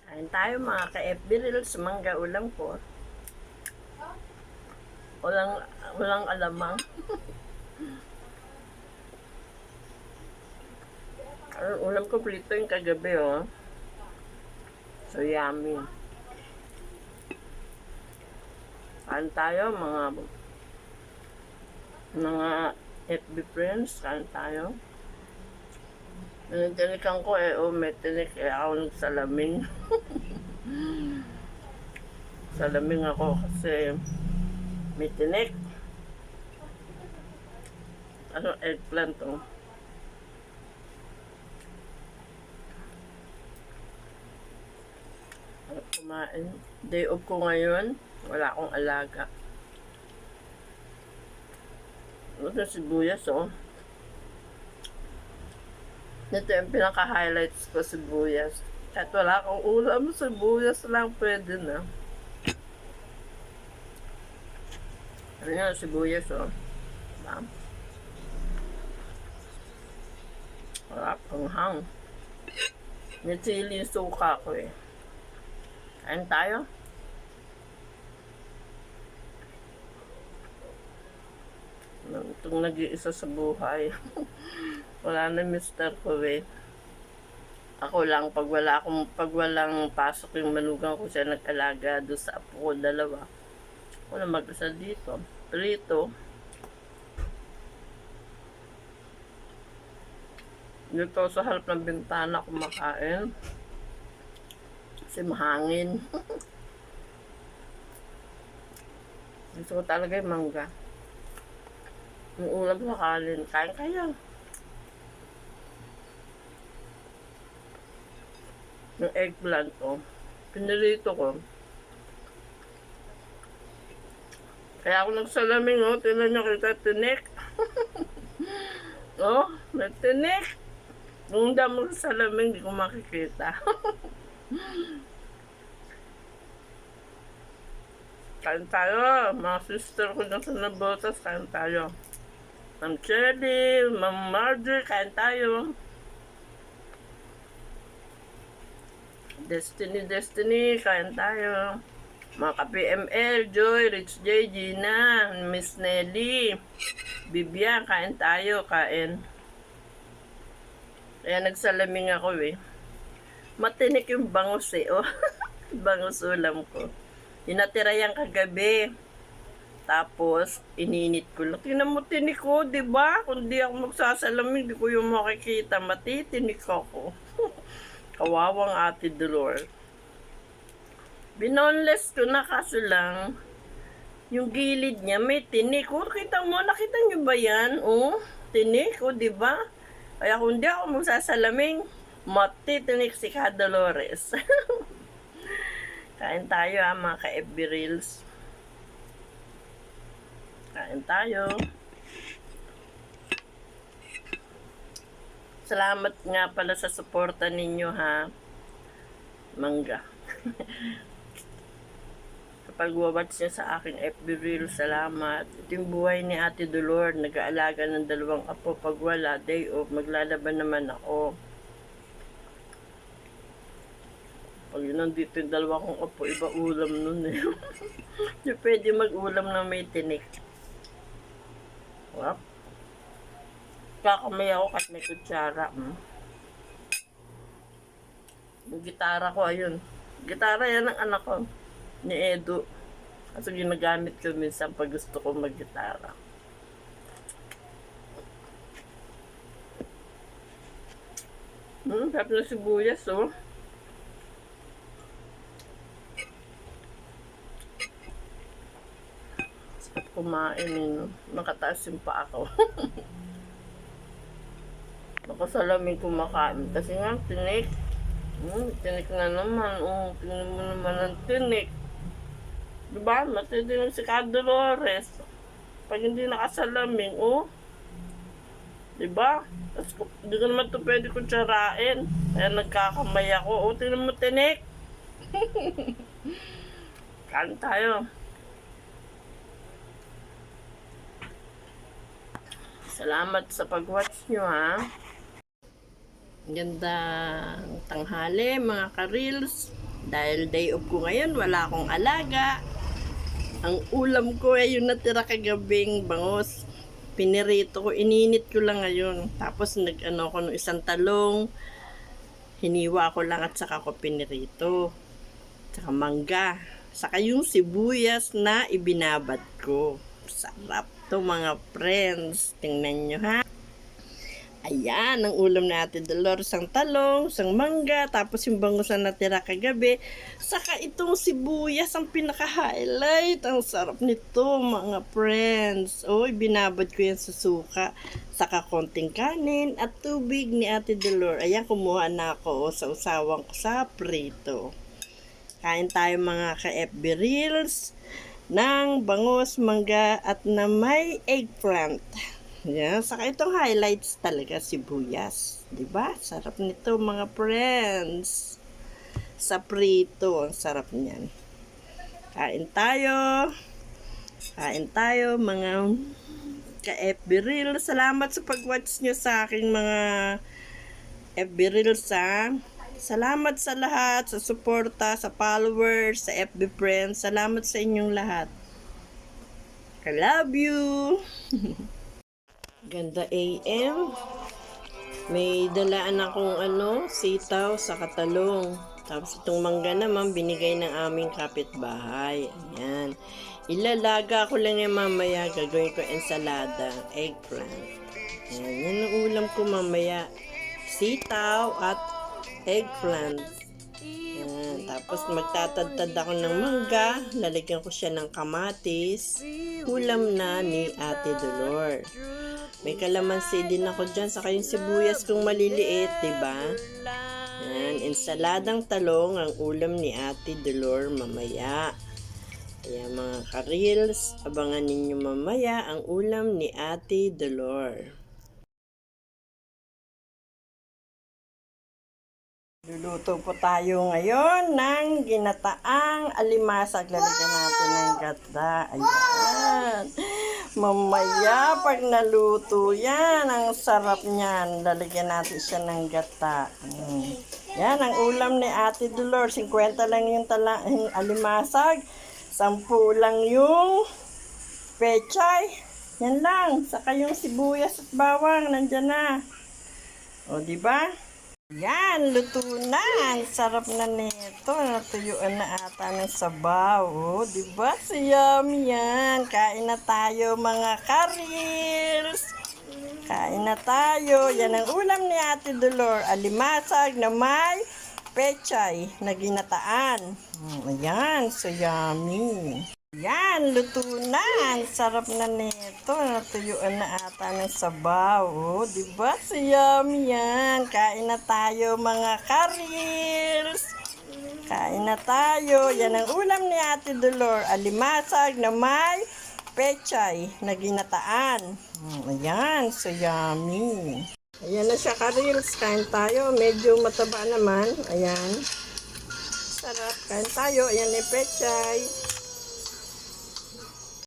Kain tayo mga ka-FB Reels, mangga ulam ko. Walang, walang alamang. Ang ulam ko prito yung kagabi, oh. So, yummy. Kain tayo mga FB friends, kain tayo. Tinitinikan ko may tinik ako nagsalaming. Salaming ako kasi may tinik. Ano, eggplant, oh. Kumain. Day off ko ngayon. Wala akong alaga. Ito sibuyas, oh. Ito yung pinaka-highlights ko, sibuyas. Kahit wala akong ulam, sibuyas lang pwede na. Ano yan, sibuyas, oh. Diba? Wala pang hang. May chili suka ko, eh. Kain tayo. Itong nag-iisa sa buhay. Wala na mister ko, eh. Ako lang, pag walang pasok yung manugang ko, siya nag-alaga doon sa apo ko, dalawa. Ako na mag-isa dito. Prito. Dito sa harap ng bintana kumakain. Kasi mahangin. Gusto ko talaga yung mangga. Yung ulam sa kanin. Kain kayo. Yung eggplant ko. Pinilito ko. Kaya ako nagsalaming, oh. Tingnan nyo kita, tinik. Oh, may tinik. Nung damo sa salaming, di ko makikita. Kain tayo. Mga sister ko dyan sa Nabotas, kain tayo. Ma'am Chelly, Ma'am Marjorie, kain tayo. Destiny, kain tayo. Mga ka-PML, Joy, Rich J, Gina, Miss Nelly, Bibian, kain tayo, kain. Kaya nagsalaming ako, eh. Matinik yung bangus, eh, oh. Bangus ulam ko. Hinatira yan kagabi. Tapos, ininit ko lang. Tingnan mo, tinik ko, diba? Kung di ako magsasalaming, di ko yung makikita. Matitinik ako. Kawawang Ate Dolor. Binoneless ko na, kaso lang, yung gilid niya may tinik. Oh, nakita nyo ba yan? Oh, tinik, oh, diba? Kaya kung di ako magsasalaming, matitinik si Ka Dolores. Kain tayo, mga ka-FB Reels. Kain tayo. Salamat nga pala sa suporta ninyo, ha. Mangga. Kapag watch niya sa aking FB Reels, salamat. Ito yung buhay ni Ate Dolor. Nag-aalaga ng 2 apo. Pag wala, day off, maglalaban naman ako. Pag yun nandito yung 2 kong apo, iba ulam nun, eh. Hindi pwede mag-ulam na may tinik. Wap. Kakamay ako kasi may kutsara. Yung gitara ko, ayun. Gitara yan ng anak ko, ni Edu. Kasi ginagamit ko minsan pag gusto ko mag-gitara. Sarap na sibuyas, oh. Sarap kumain, eh. Nakataas yung pa ako. Nakasalaming kumakain. Kasi nga, tinik. Tinik na naman. Oh, tingnan mo naman ang tinik. Diba? Matitinig si Ka Dolores. Pag hindi nakasalaming, oh. Diba? Tapos, hindi ko naman ito pwede kutsarain. Kaya nagkakamay ako. Oh, tingnan mo tinik. Kain tayo. Salamat sa pag-watch nyo, ha. Ganda tanghali, mga ka-reels. Dahil day off ko ngayon, wala akong alaga. Ang ulam ko ay yung natira kagabing bangus. Pinirito ko, ininit ko lang ngayon. Tapos nag-ano ko ng isang talong. Hiniwa ko lang at saka ko pinirito. Saka mangga. Saka yung sibuyas na ibinabad ko. Sarap to mga friends. Tingnan nyo ha. Ayan, ang ulam natin, Dolores, ang talong, isang mangga, tapos yung bangus na natira kagabi. Saka itong sibuyas, ang pinaka-highlight. Ang sarap nito, mga friends. Oy, binabad ko yan sa suka. Saka konting kanin at tubig ni Ate Dolores. Ayan, kumuha na ako sa usawang ko sa prito. Kain tayo mga ka-FB Reels ng bangus, mangga at na may eggplant. Yan, saka itong highlights talaga sibuyas, 'di ba? Sarap nito mga friends. Sa prito, ang sarap niyan. Kain tayo. Kain tayo mga ka-FB Reels. Salamat sa pag-watch nyo sa aking mga FB Reels ha. Salamat sa lahat, sa suporta, sa followers, sa FB friends. Salamat sa inyong lahat. I love you. Ganda AM. May dalaan akong sitaw sa katalong. Tapos itong mangga naman binigay ng aming kapitbahay. Ayan. Ilalaga ko lang yan mamaya. Gagawin ko ensalada, eggplant. Ayan. Yan ang ulam ko mamaya. Sitaw at eggplant. Ayan. Tapos magtatadtad ako ng mangga. Lalagyan ko siya ng kamatis. Ulam na ni Ate Dolores. May kalamansi din ako dyan. Saka yung sibuyas kong maliliit, diba? Yan, ensaladang talong ang ulam ni Ate Dolores mamaya. Kaya mga ka-reels, abangan ninyo mamaya ang ulam ni Ate Dolores. Luluto po tayo ngayon ng ginataang alimasag. Lalagyan natin ng gata. Ayan. Mamaya, pag naluto yan, ang sarap niyan. Lalagyan natin siya ng gata. Yan, ang ulam ni Ate Dolores. 50 lang yung alimasag. 10 lang yung pechay. Yan lang. Saka yung sibuyas at bawang, nandyan na. O, diba? Yan, luto na. Ang sarap na nito. Natuyuan na ata ng sabaw. O, diba? So, yummy yan. Kain na tayo mga ka-reels. Kain na tayo. Yan ang ulam ni Ate Dolores. Alimasag na may pechay na ginataan. Ayan, so yummy. Yan, luto na. Ang sarap na nito. Natuyuan na ata ng sabaw. O, diba? So yummy yan. Kain na tayo mga ka-reels. Kain na tayo. Yan ang ulam ni Ate Dolores. Alimasag na may pechay na ginataan. Ayan, so yummy. Ayan na siya ka-reels. Kain tayo. Medyo mataba naman. Ayan. Sarap. Kain tayo. Ayan yung pechay.